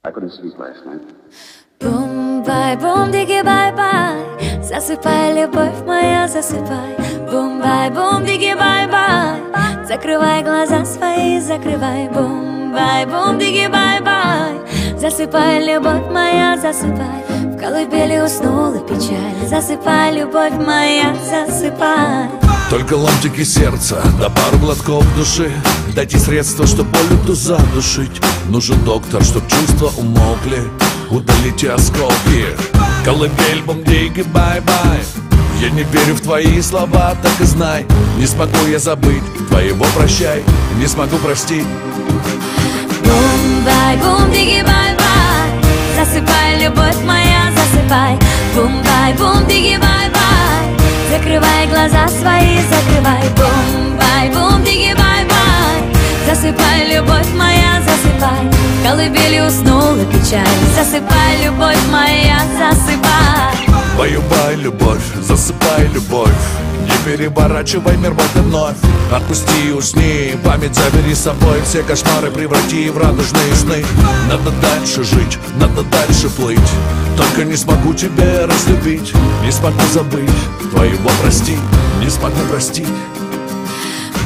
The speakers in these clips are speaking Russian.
I couldn't sleep last night. Бум-бай, бум-диги, бай-бай, засыпай, любовь моя, засыпай. Бум-бай, бум-диги, бай-бай, закрывай глаза свои, закрывай. Бум-бай, бум-диги, бай-бай, засыпай, любовь моя, засыпай. В колыбели уснула печаль, засыпай, любовь моя, засыпай. Только ломтики сердца, да пару глотков души. Дайте средства, чтоб боль эту задушить. Нужен доктор, чтоб чувства умолкли. Удалите осколки. Колыбель, бум-диги, бай-бай. Я не верю в твои слова, так и знай. Не смогу я забыть твоего прощай. Не смогу простить. Бум-бай, бум-диги, бай-бай, засыпай, любовь моя, засыпай. Бум-бай, бум-диги, бай-бай, закрывай глаза свои, закрывай. Бум-бай, бум-диги, бай-бай, засыпай, любовь моя, засыпай. В колыбели уснула печаль, засыпай, любовь моя, засыпай. Баю-бай, любовь, засыпай, любовь. Не переворачивай мир вот и вновь. Отпусти и усни, память забери с собой. Все кошмары преврати в радужные сны. Надо дальше жить, надо дальше плыть. Только не смогу тебя разлюбить. Не смогу забыть твоего прости. Не смогу простить.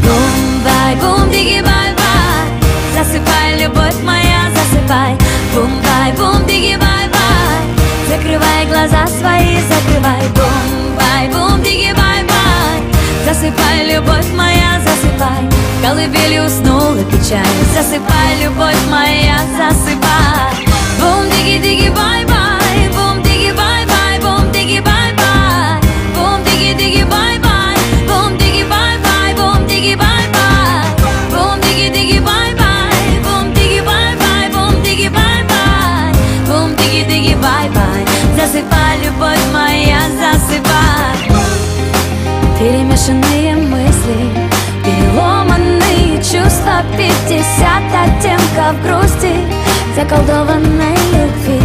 Бум-бай, бум-диги, бай-бай, засыпай, любовь моя, засыпай. Бум-бай, бум-диги, бай-бай, закрывай глаза свои, закрывай. Бум-бай, бум-диги, бай-бай, засыпай, любовь моя, засыпай. В колыбели уснула печаль, засыпай, любовь моя, засыпай. Бум-диги-диги, бай-бай, бум-диги, бай-бай, бум-диги, бай-бай, бум-диги-диги, бай-бай, бум-диги, бай-бай, бум-диги, бай-бай, бум-диги-диги, бай-бай, бум-диги, бай-бай, бум-диги, бай-бай, бум-диги-диги, бай-бай, засыпай, любовь моя, засыпай. Перемешанные мысли, переломанные чувства, 50 оттенков грусти, заколдованной любви.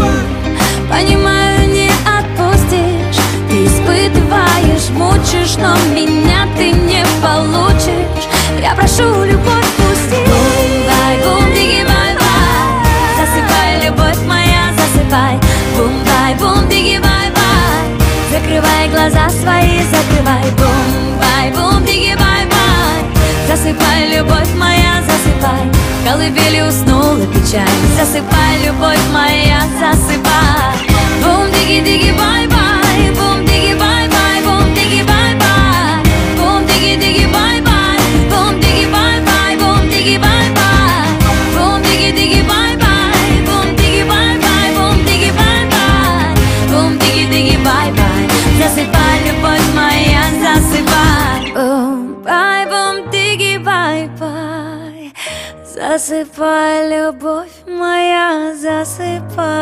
Понимаю, не отпустишь, ты испытываешь, мучишь, но меня ты не получишь. Я прошу, любовь, пусти. Бум-бай, бум-диги, бай-бай, засыпай, любовь моя, засыпай. Бум-бай, бум-диги, бай-бай, закрывай глаза свои, закрывай. Бум-бай, бум-диги, бай-бай, засыпай, любовь моя, засыпай. В колыбели уснула печаль, засыпай, любовь моя, засыпай. Бум-диги-диги, бай-бай, бум-диги, бай-бай, бум-диги, бай-бай, бум-диги-диги, бай-бай, бум-диги, бай-бай, бум-диги, бай-бай, бум-диги-диги, бай-бай, бум-диги, бай-бай, бум-диги, бай-бай, бум-диги-диги, бай-бай, засыпай, любовь моя, засыпай. Бум-бай, бум-диги, бай-бай, засыпай, любовь моя, засыпай.